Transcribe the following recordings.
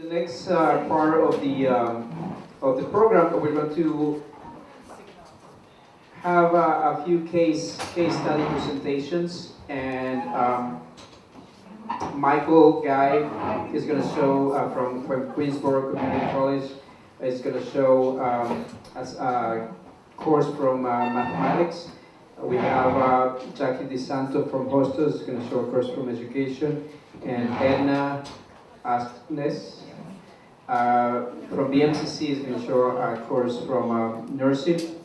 The next part of the program, we're going to have a few case study presentations, and Michael Guy is going to show from Queensborough Community College. Is going to show as a course from mathematics. We have Jackie DeSanto from Hostos is going to show a course from education, and Edna Asknes from the MCC is going to show a course from nursing.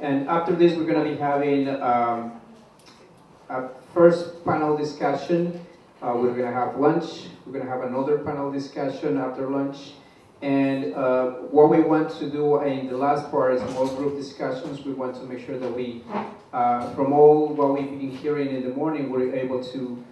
And after this, we're going to be having a first panel discussion. We're going to have lunch. We're going to have another panel discussion after lunch. And what we want to do in the last part is small group discussions. We want to make sure that we, from all what we've been hearing in the morning, we're able to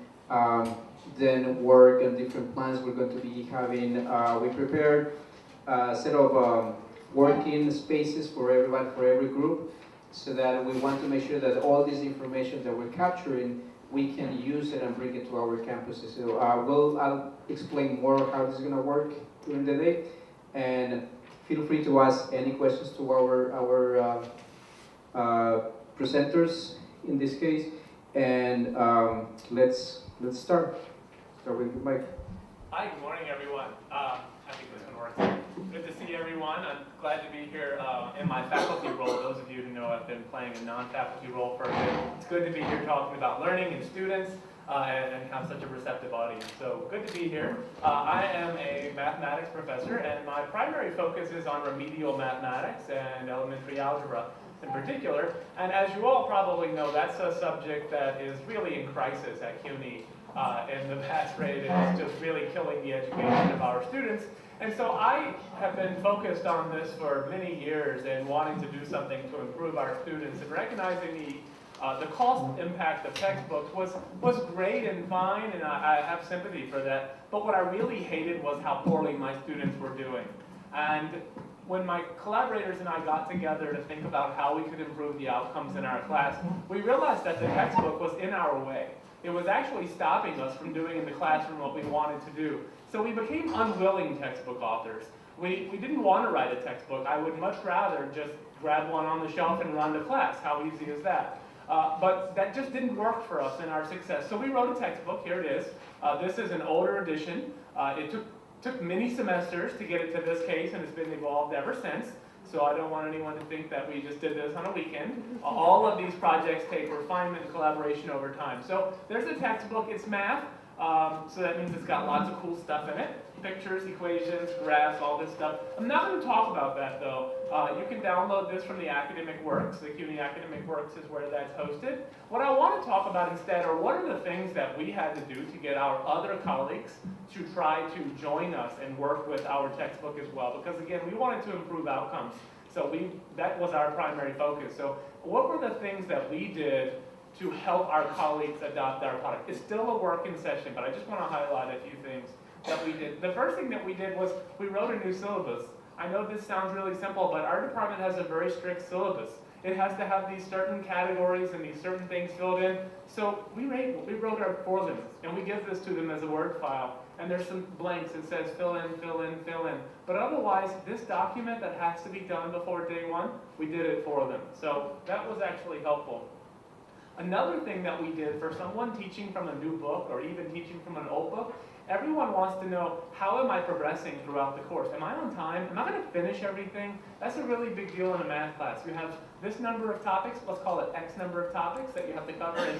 then work on different plans. We're going to be having, we prepared a set of working spaces for everybody, for every group, so that we want to make sure that all this information that we're capturing, we can use it and bring it to our campuses. So I'll explain more how this is going to work during the day, and feel free to ask any questions to our presenters in this case. And let's start. Start with Mike. Hi, good morning, everyone. I think this one works. Good to see everyone. I'm glad to be here in my faculty role. Those of you who know I've been playing a non-faculty role for a bit. It's good to be here talking about learning and students and have such a receptive audience. So good to be here. I am a mathematics professor, and my primary focus is on remedial mathematics and elementary algebra in particular. And as you all probably know, that's a subject that is really in crisis at CUNY. And the pass rate is just really killing the education of our students. And so I have been focused on this for many years and wanting to do something to improve our students, and recognizing the cost impact of textbooks was great and fine, and I have sympathy for that. But what I really hated was how poorly my students were doing. And when my collaborators and I got together to think about how we could improve the outcomes in our class, we realized that the textbook was in our way. It was actually stopping us from doing in the classroom what we wanted to do. So we became unwilling textbook authors. We didn't want to write a textbook. I would much rather just grab one on the shelf and run to class. How easy is that? But that just didn't work for us in our success. So we wrote a textbook. Here it is. This is an older edition. It took many semesters to get it to this case, and it's been evolved ever since. So I don't want anyone to think that we just did this on a weekend. All of these projects take refinement and collaboration over time. So there's a textbook. It's math. So that means it's got lots of cool stuff in it. Pictures, equations, graphs, all this stuff. I'm not going to talk about that, though. You can download this from the Academic Works. The CUNY Academic Works is where that's hosted. What I want to talk about instead are what are the things that we had to do to get our other colleagues to try to join us and work with our textbook as well. Because, again, we wanted to improve outcomes. So that was our primary focus. So what were the things that we did to help our colleagues adopt our product? It's still a working session, but I just want to highlight a few things that we did. The first thing that we did was we wrote a new syllabus. I know this sounds really simple, but our department has a very strict syllabus. It has to have these certain categories and these certain things filled in. So we wrote our for them, and we give this to them as a Word file. And there's some blanks. It says fill in, fill in, fill in. But otherwise, this document that has to be done before day one, we did it for them. So that was actually helpful. Another thing that we did for someone teaching from a new book or even teaching from an old book, everyone wants to know, how am I progressing throughout the course? Am I on time? Am I going to finish everything? That's a really big deal in a math class. You have this number of topics, let's call it X number of topics that you have to cover in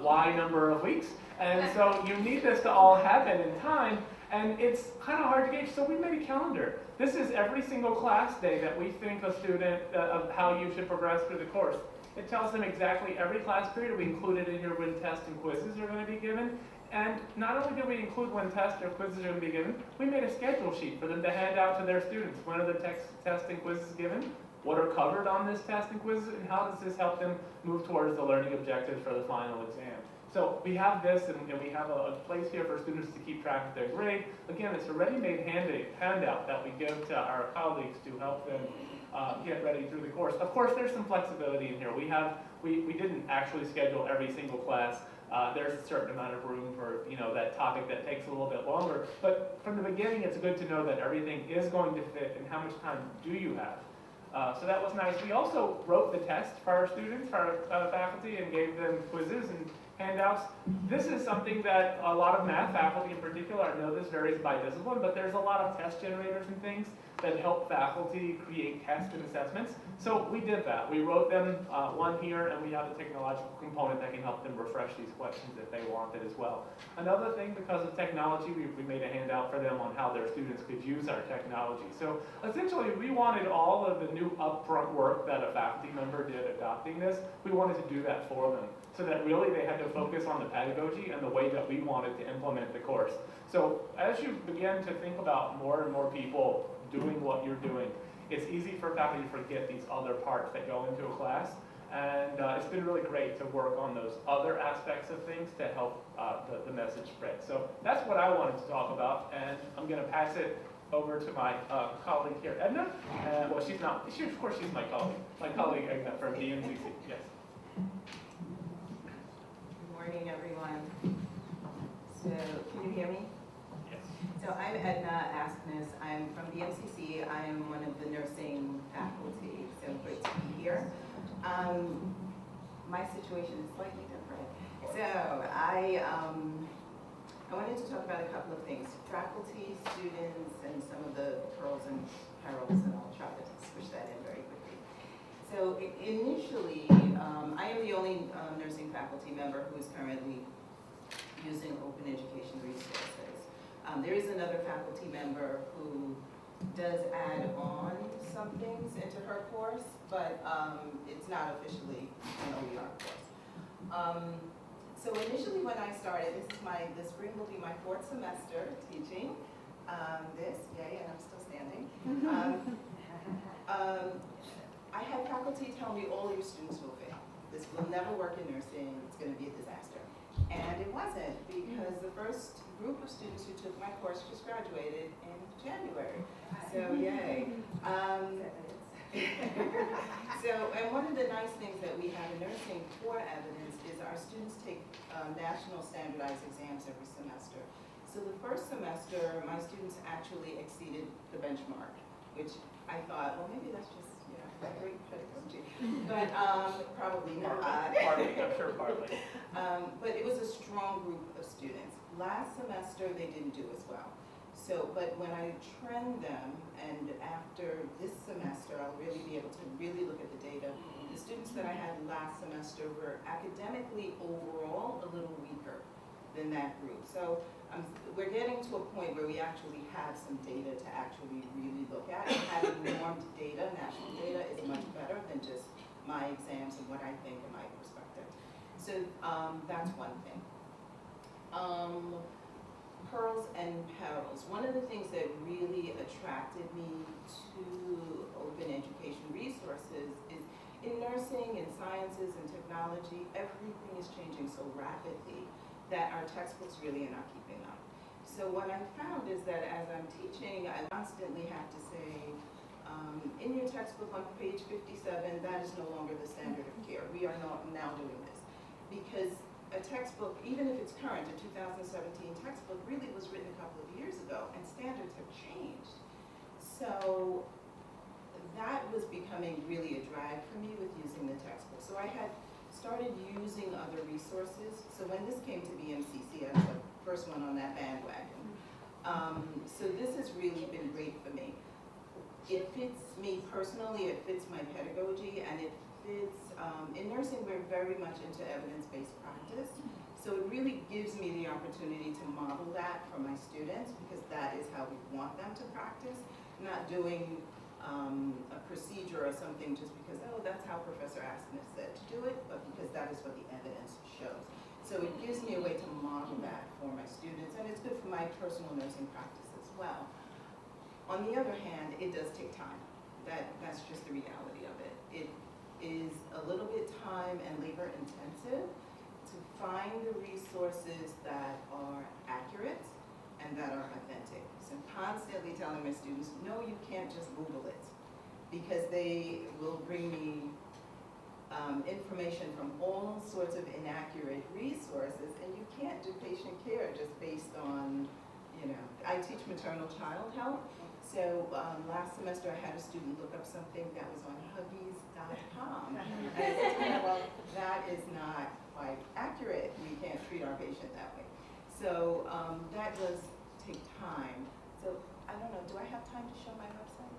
Y number of weeks. And so you need this to all happen in time, and it's kind of hard to gauge, so we made a calendar. This is every single class day that we think a student, of how you should progress through the course. It tells them exactly every class period. We included in here when tests and quizzes are going to be given. And not only did we include when tests or quizzes are going to be given, we made a schedule sheet for them to hand out to their students. When are the tests and quizzes given? What are covered on this test and quizzes? And how does this help them move towards the learning objectives for the final exam? So we have this, and we have a place here for students to keep track of their grade. Again, it's a ready-made handout that we give to our colleagues to help them get ready through the course. Of course, there's some flexibility in here. We didn't actually schedule every single class. There's a certain amount of room for that topic that takes a little bit longer. But from the beginning, it's good to know that everything is going to fit and how much time do you have. So that was nice. We also wrote the test for our students, for our faculty, and gave them quizzes and handouts. This is something that a lot of math faculty in particular, I know this varies by discipline, but there's a lot of test generators and things that help faculty create tests and assessments. So we did that. We wrote them one here, and we have a technological component that can help them refresh these questions if they want it as well. Another thing, because of technology, we made a handout for them on how their students could use our technology. So essentially, we wanted all of the new upfront work that a faculty member did adopting this, we wanted to do that for them, so that really they had to focus on the pedagogy and the way that we wanted to implement the course. So as you begin to think about more and more people doing what you're doing, it's easy for faculty to forget these other parts that go into a class. And it's been really great to work on those other aspects of things to help the message spread. So that's what I wanted to talk about, and I'm going to pass it over to my colleague here, Edna. Well, she's not, of course she's my colleague Edna from DMCC. Yes. Good morning, everyone. So, can you hear me? Yes. So I'm Edna Askness. I'm from the MCC. I am one of the nursing faculty, so great to be here. My situation is slightly different. So I wanted to talk about a couple of things: faculty, students, and some of the pearls and perils, and I'll try to switch that in very quickly. So initially, I am the only nursing faculty member who is currently using open education resources. There is another faculty member who does add on some things into her course, but it's not officially an OER course. So initially when I started, this spring will be my 4th semester teaching yay, and I'm still standing. I had faculty tell me all your students will fail. This will never work in nursing, it's going to be a disaster. And it wasn't, because the first group of students who took my course just graduated in January. So yay. And one of the nice things that we have in nursing for evidence is our students take national standardized exams every semester. So the first semester, my students actually exceeded the benchmark, which I thought, well, maybe that's just, great pedagogy, but probably not. Partly, I'm sure partly. But it was a strong group of students. Last semester, they didn't do as well. So, but when I trend them, and after this semester, I'll really be able to really look at the data. The students that I had last semester were academically overall a little weaker than that group. So we're getting to a point where we actually have some data to actually really look at. And having normed data, national data, is much better than just my exams and what I think and my perspective. So that's one thing. Pearls and perils. One of the things that really attracted me to open education resources is in nursing, in sciences, and technology, everything is changing so rapidly that our textbooks really are not keeping up. So what I found is that as I'm teaching, I constantly have to say, in your textbook on page 57, that is no longer the standard of care. We are now doing this. Because a textbook, even if it's current, a 2017 textbook really was written a couple of years ago, and standards have changed. So that was becoming really a drag for me with using the textbook. So I had started using other resources. So when this came to BMCC, I was the first one on that bandwagon. So this has really been great for me. It fits me personally, it fits my pedagogy, and it fits, in nursing we're very much into evidence-based practice. So it really gives me the opportunity to model that for my students, because that is how we want them to practice, not doing a procedure or something just because, oh, that's how Professor Askness said to do it, but because that is what the evidence shows. So it gives me a way to model that for my students, and it's good for my personal nursing practice as well. On the other hand, it does take time. That's just the reality of it. It is a little bit time and labor intensive to find the resources that are accurate and that are authentic. So I'm constantly telling my students, no, you can't just Google it, because they will bring me information from all sorts of inaccurate resources, and you can't do patient care just based on, you know, I teach maternal child health, so last semester I had a student look up something that was on Huggies.com. And I said to her, well, that is not quite accurate. We can't treat our patient that way. So that does take time. So I don't know, do I have time to show my website?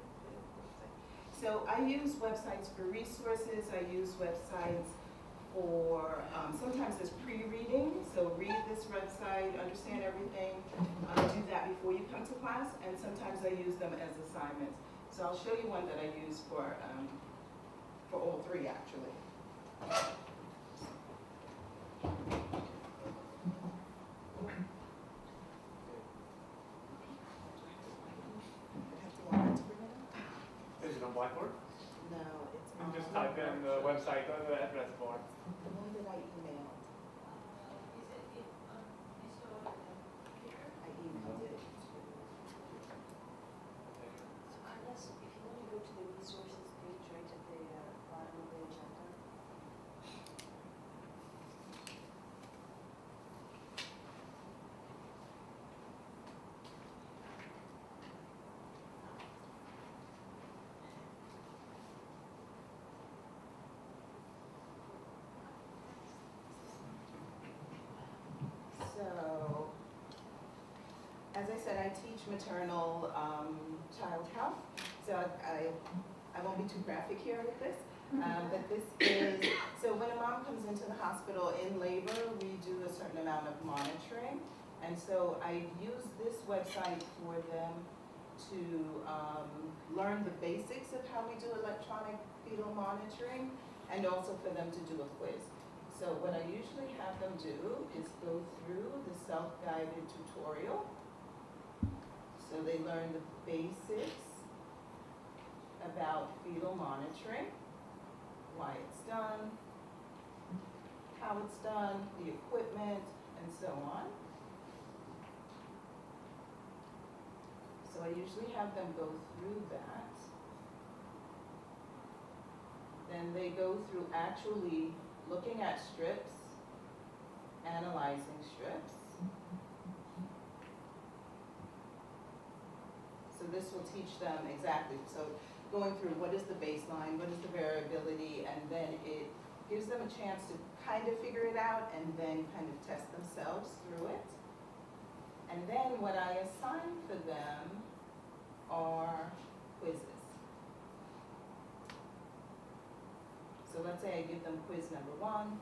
So I use websites for resources. I use websites for, sometimes there's pre-reading. So read this website, understand everything, do that before you come to class. And sometimes I use them as assignments. So I'll show you one that I use for all three, actually. Is it on Blackboard? No, it's You on. just type in the website, go to the address bar. The one that I emailed. I emailed it. So Carlos, if you want to go to the resources page right at the bottom of the agenda. So, as I said, I teach maternal child health, so I won't be too graphic here with this. But this is, so when a mom comes into the hospital in labor, we do a certain amount of monitoring. And so I use this website for them to learn the basics of how we do electronic fetal monitoring, and also for them to do a quiz. So what I usually have them do is go through the self-guided tutorial. So they learn the basics about fetal monitoring, why it's done, how it's done, the equipment, and so on. So I usually have them go through that. Then they go through actually looking at strips, analyzing strips. So this will teach them exactly, so going through what is the baseline, what is the variability, and then it gives them a chance to kind of figure it out and then kind of test themselves through it. And then what I assign for them are quizzes. So let's say I give them quiz number 1.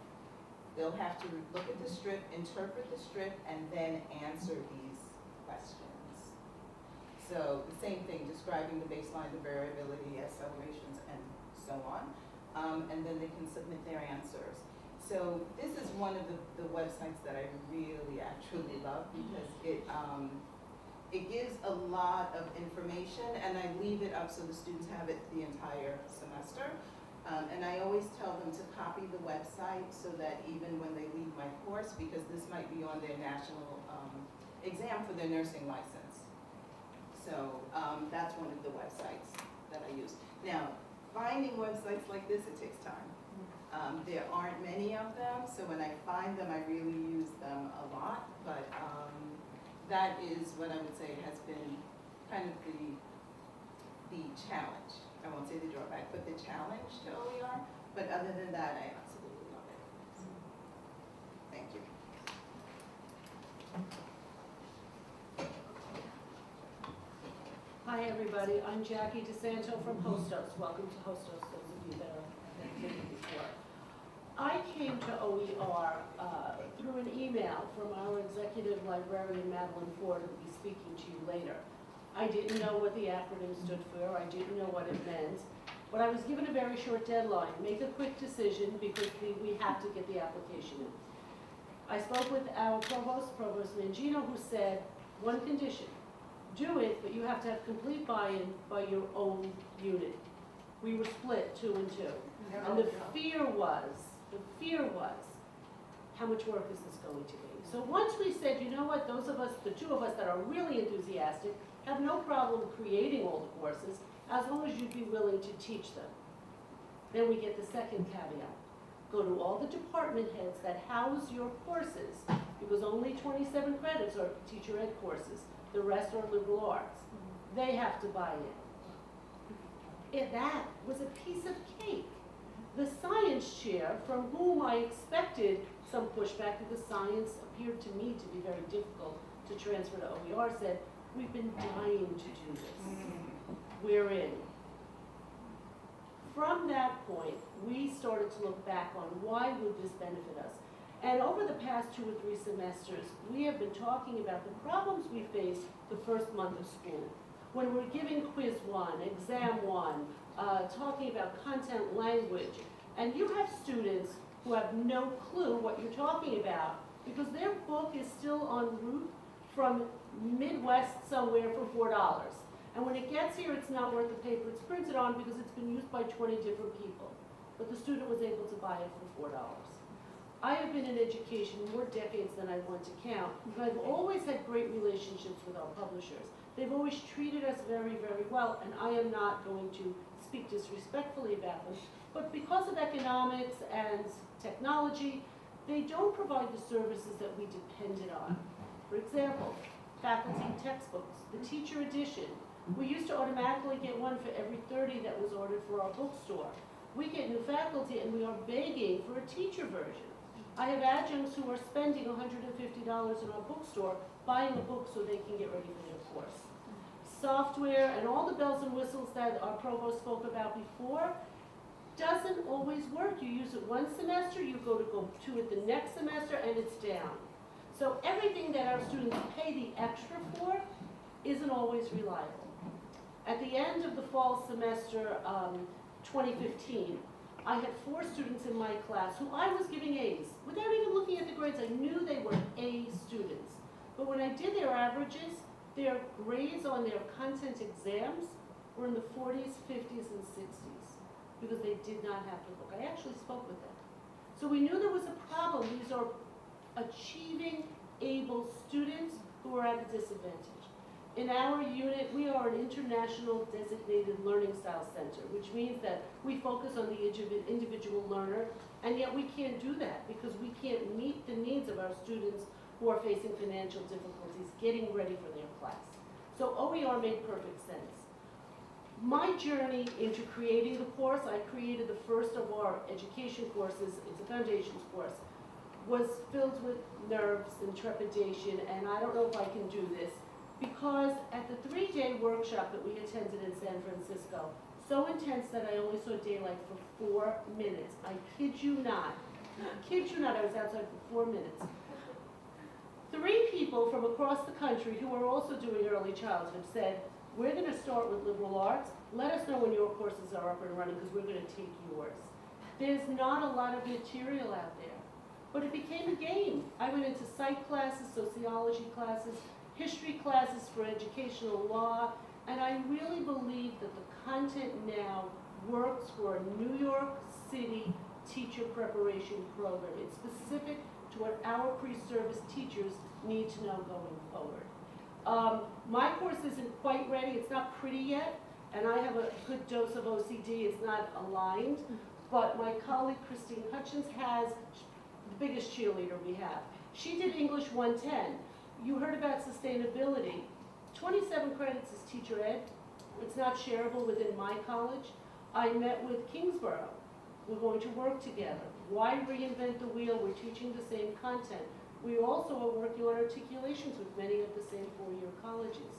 They'll have to look at the strip, interpret the strip, and then answer these questions. So the same thing, describing the baseline, the variability, accelerations, and so on. And then they can submit their answers. So this is one of the websites that I really actually love because it gives a lot of information, and I leave it up so the students have it the entire semester. And I always tell them to copy the website so that even when they leave my course, because this might be on their national exam for their nursing license. So that's one of the websites that I use. Now, finding websites like this, it takes time. There aren't many of them, so when I find them, I really use them a lot. But that is what I would say has been kind of the challenge. I won't say the drawback, but the challenge to OER. But other than that, I absolutely love it. So, thank you. Hi, everybody. I'm Jackie DeSanto from Hostos. Welcome to Hostos, those of you that have been here before. I came to OER through an email from our executive librarian, Madeline Ford, who will be speaking to you later. I didn't know what the acronym stood for. I didn't know what it meant. But I was given a very short deadline. Make a quick decision because we have to get the application in. I spoke with our Provost Mangino, who said, one condition, do it, but you have to have complete buy-in by your own unit. We were split 2 and 2. And the fear was, how much work is this going to be? So once we said, you know what, those of us, the 2 of us that are really enthusiastic, have no problem creating all the courses as long as you'd be willing to teach them. Then we get the second caveat. Go to all the department heads that house your courses, because only 27 credits are teacher ed courses, the rest are liberal arts. They have to buy in. If that was a piece of cake. The science chair, from whom I expected some pushback because science appeared to me to be very difficult to transfer to OER, said, we've been dying to do this. We're in. From that point, we started to look back on why would this benefit us. And over the past 2 or 3 semesters, we have been talking about the problems we face the first month of school. When we're giving quiz 1, exam 1, talking about content language, and you have students who have no clue what you're talking about because their book is still en route from Midwest somewhere for $4. And when it gets here, it's not worth the paper it's printed on because it's been used by 20 different people. But the student was able to buy it for $4. I have been in education more decades than I want to count, but I've always had great relationships with our publishers. They've always treated us very, very well, and I am not going to speak disrespectfully about them. But because of economics and technology, they don't provide the services that we depended on. For example, faculty textbooks, the teacher edition. We used to automatically get one for every 30 that was ordered for our bookstore. We get new faculty and we are begging for a teacher version. I have adjuncts who are spending $150 in our bookstore buying a book so they can get ready for their course. Software and all the bells and whistles that our provost spoke about before doesn't always work. You use it one semester, you go to it the next semester, and it's down. So everything that our students pay the extra for isn't always reliable. At the end of the fall semester 2015, I had 4 students in my class who I was giving A's. Without even looking at the grades, I knew they were A students. But when I did their averages, their grades on their content exams were in the 40s, 50s, and 60s because they did not have the book. I actually spoke with them. So we knew there was a problem. These are achieving, able students who are at a disadvantage. In our unit, we are an international designated learning style center, which means that we focus on the individual learner, and yet we can't do that because we can't meet the needs of our students who are facing financial difficulties getting ready for their class. So OER made perfect sense. My journey into creating the course, I created the first of our education courses, it's a foundations course, was filled with nerves and trepidation, and I don't know if I can do this, because at the 3-day workshop that we attended in San Francisco, so intense that I only saw daylight for 4 minutes. I kid you not, I was outside for 4 minutes. 3 people from across the country who are also doing early childhood said, we're going to start with liberal arts. Let us know when your courses are up and running because we're going to take yours. There's not a lot of material out there, but it became a game. I went into psych classes, sociology classes, history classes for educational law, and I really believe that the content now works for a New York City teacher preparation program. It's specific to what our pre-service teachers need to know going forward. My course isn't quite ready, it's not pretty yet, and I have a good dose of OCD, it's not aligned, but my colleague Christine Hutchins has the biggest cheerleader we have. She did English 110. You heard about sustainability. 27 credits is teacher ed. It's not shareable within my college. I met with Kingsborough. We're going to work together. Why reinvent the wheel? We're teaching the same content. We also are working on articulations with many of the same 4-year colleges.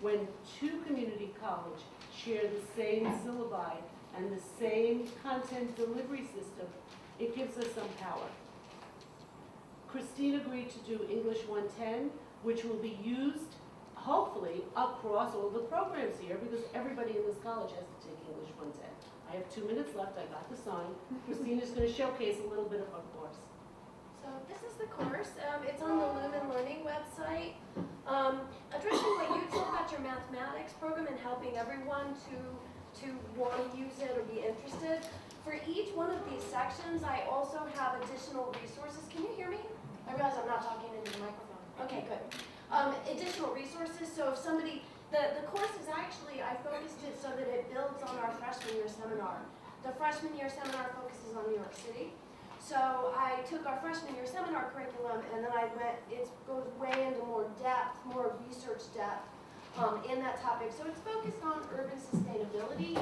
When 2 community colleges share the same syllabi and the same content delivery system, it gives us some power. Christine agreed to do English 110, which will be used, hopefully, across all the programs here, because everybody in this college has to take English 110. I have 2 minutes left, I got the sign. Christine is going to showcase a little bit of her course. So this is the course. It's on the Lumen Learning website. Addressing what you told about your mathematics program and helping everyone to want to use it or be interested. For each one of these sections, I also have additional resources. Can you hear me? I realize I'm not talking into the microphone. Okay, good. Additional resources. So if somebody, the course is actually, I focused it so that it builds on our freshman year seminar. the freshman year seminar focuses on New York City. So I took our freshman year seminar curriculum and then it goes way into more depth, more research depth in that topic. So it's focused on urban sustainability.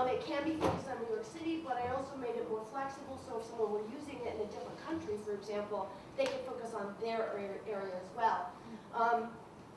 It can be focused on New York City, but I also made it more flexible, so if someone were using it in a different country, for example, they could focus on their area as well.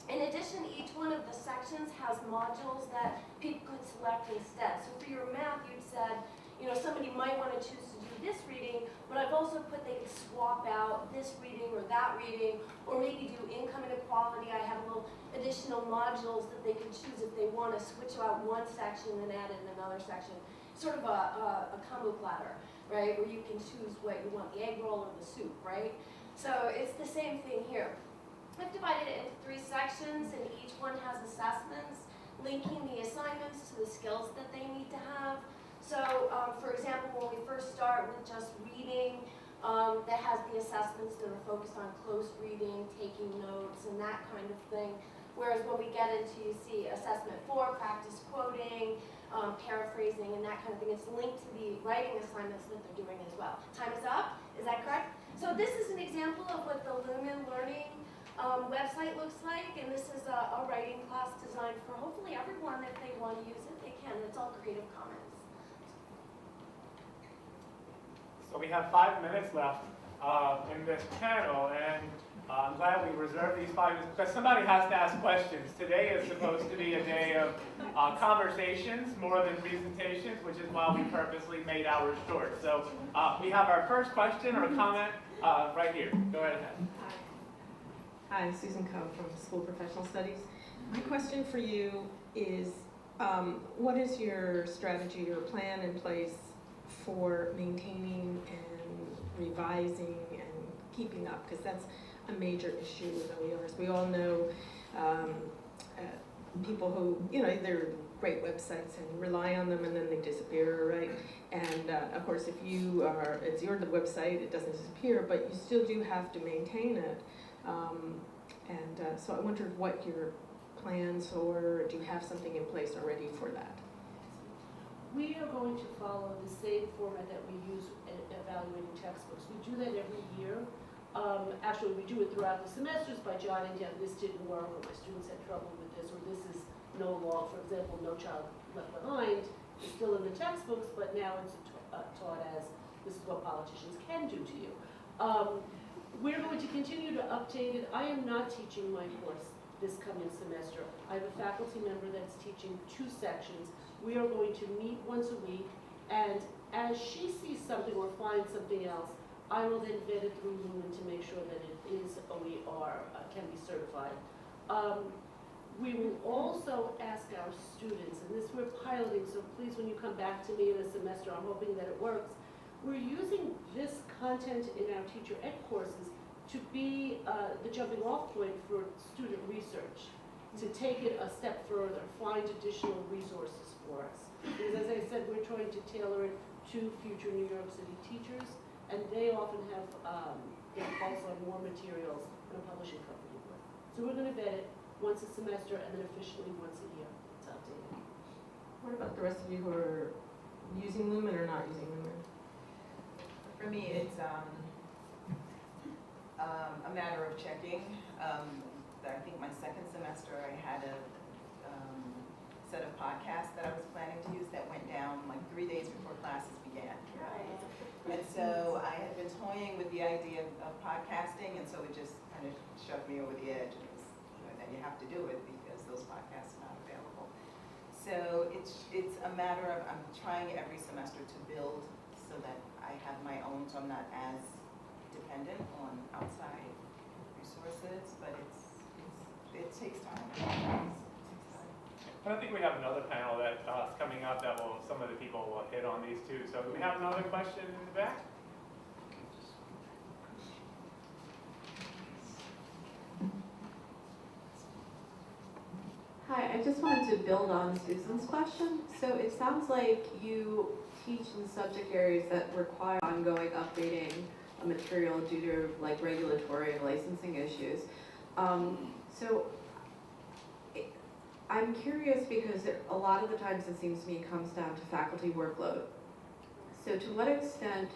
In addition, each one of the sections has modules that people could select instead. So for your math, you'd said, you know, somebody might want to choose to do this reading, but I've also put they could swap out this reading or that reading, or maybe do income inequality. I have little additional modules that they could choose if they want to switch out one section and add in another section. Sort of a combo platter, right, where you can choose what you want, the egg roll or the soup, right? So it's the same thing here. I've divided it into 3 sections, and each one has assessments linking the assignments to the skills that they need to have. So, for example, when we first start with just reading, that has the assessments that are focused on close reading, taking notes, and that kind of thing. Whereas when we get into, you see, assessment 4, practice quoting, paraphrasing, and that kind of thing, it's linked to the writing assignments that they're doing as well. Time is up, is that correct? So this is an example of what the Lumen Learning website looks like, and this is a writing class designed for hopefully everyone. If they want to use it, they can. It's all Creative Commons. So we have 5 minutes left in this panel, and I'm glad we reserved these 5 minutes because somebody has to ask questions. Today is supposed to be a day of conversations more than presentations, which is why we purposely made ours short. So we have our first question or comment right here. Go right ahead. Hi, Susan Coe from School Professional Studies. My question for you is, what is your strategy or plan in place for maintaining and revising and keeping up? Because that's a major issue with OERs. We all know people who, you know, they're great websites and rely on them and then they disappear, right? And of course, if you are, it's your website, it doesn't disappear, but you still do have to maintain it. So I wondered what your plans, or do you have something in place already for that? We are going to follow the same format that we use in evaluating textbooks. We do that every year. Actually, we do it throughout the semesters by jotting down, this didn't work, or my students had trouble with this, or this is no law. For example, No Child Left Behind is still in the textbooks, but now it's taught as this is what politicians can do to you. We're going to continue to update it. I am not teaching my course this coming semester. I have a faculty member that's teaching 2 sections. We are going to meet once a week, and as she sees something or finds something else, I will then vet it through Lumen to make sure that it is OER, can be certified. We will also ask our students, and this we're piloting, so please when you come back to me in a semester, I'm hoping that it works. We're using this content in our teacher ed courses to be the jumping off point for student research, to take it a step further, find additional resources for us. Because as I said, we're trying to tailor it to future New York City teachers, and they often have their pulse on more materials than a publishing company would. So we're going to vet it once a semester and then officially once a year. It's updated. What about the rest of you who are using Lumen or not using Lumen? For me, it's a matter of checking. I think my second semester I had a set of podcasts that I was planning to use that went down like 3 days before classes began. And so I had been toying with the idea of podcasting, and so it just kind of shoved me over the edge. It was, you know, that you have to do it because those podcasts are not available. So it's a matter of, I'm trying every semester to build so that I have my own, so I'm not as dependent on outside resources, but it takes time. And I think we have another panel that's coming up that will, some of the people will hit on these too. So do we have another question in the back? Hi, I just wanted to build on Susan's question. So it sounds like you teach in subject areas that require ongoing updating of material due to like regulatory and licensing issues. So I'm curious because a lot of the times it seems to me it comes down to faculty workload. So to what extent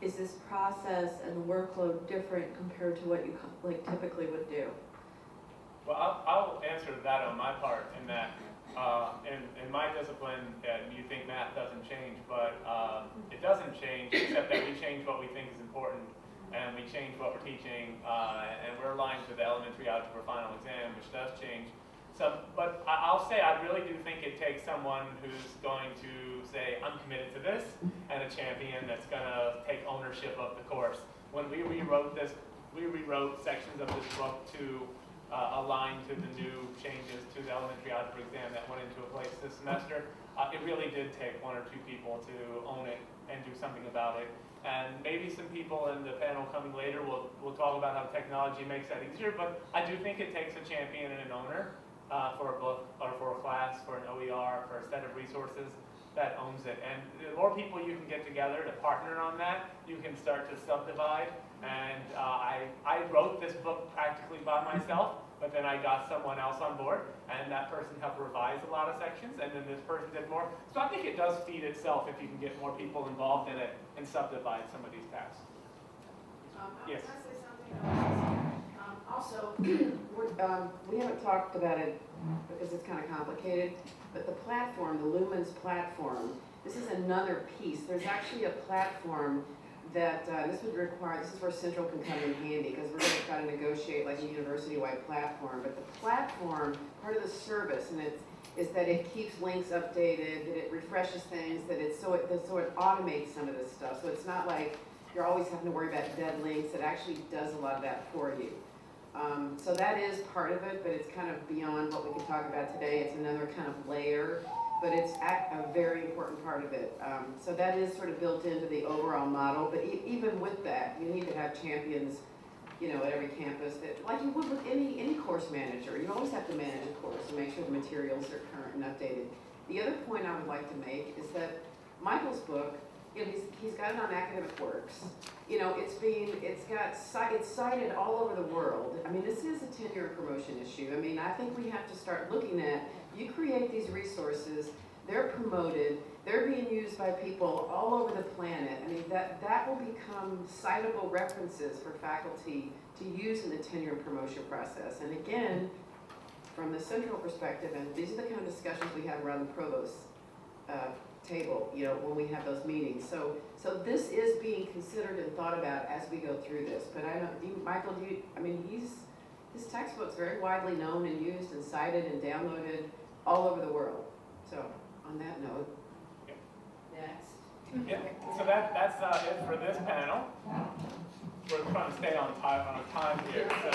is this process and the workload different compared to what you like typically would do? Well, I'll answer that on my part in that in my discipline, you think math doesn't change, but it doesn't change except that we change what we think is important and we change what we're teaching and we're aligned to the elementary algebra final exam, which does change. So, but I'll say I really do think it takes someone who's going to say, I'm committed to this, and a champion that's going to take ownership of the course. When we rewrote sections of this book to align to the new changes to the elementary algebra exam that went into place this semester. It really did take one or two people to own it and do something about it. And maybe some people in the panel coming later will talk about how technology makes that easier, but I do think it takes a champion and an owner for a book or for a class, for an OER, for a set of resources that owns it. And the more people you can get together to partner on that, you can start to subdivide. And I wrote this book practically by myself, but then I got someone else on board, and that person helped revise a lot of sections, and then this person did more. So I think it does feed itself if you can get more people involved in it and subdivide some of these tasks. Yes. Can I say something? Also, we haven't talked about it because it's kind of complicated, but the platform, the Lumens platform, this is another piece. There's actually a platform that this would require, this is where Central can come in handy because we're going to try to negotiate like a university-wide platform. But the platform, part of the service, and is that it keeps links updated, that it refreshes things, that it automates some of this stuff. So it's not like you're always having to worry about dead links. It actually does a lot of that for you. So that is part of it, but it's kind of beyond what we can talk about today. It's another kind of layer, but it's a very important part of it. So that is sort of built into the overall model, but even with that, you need to have champions, you know, at every campus that, like you would with any course manager, you always have to manage a course and make sure the materials are current and updated. The other point I would like to make is that Michael's book, you know, he's got it on Academic Works. You know, it's cited all over the world. I mean, this is a tenure and promotion issue. I mean, I think we have to start looking at, you create these resources, they're promoted, they're being used by people all over the planet. I mean, that will become citable references for faculty to use in the tenure and promotion process. And again, from the central perspective, and these are the kind of discussions we have around the provost table, you know, when we have those meetings. So this is being considered and thought about as we go through this. But Michael, I mean, his textbook's very widely known and used and cited and downloaded all over the world. So on that note, next. Yeah, so that's it for this panel. We're trying to stay on time here. So.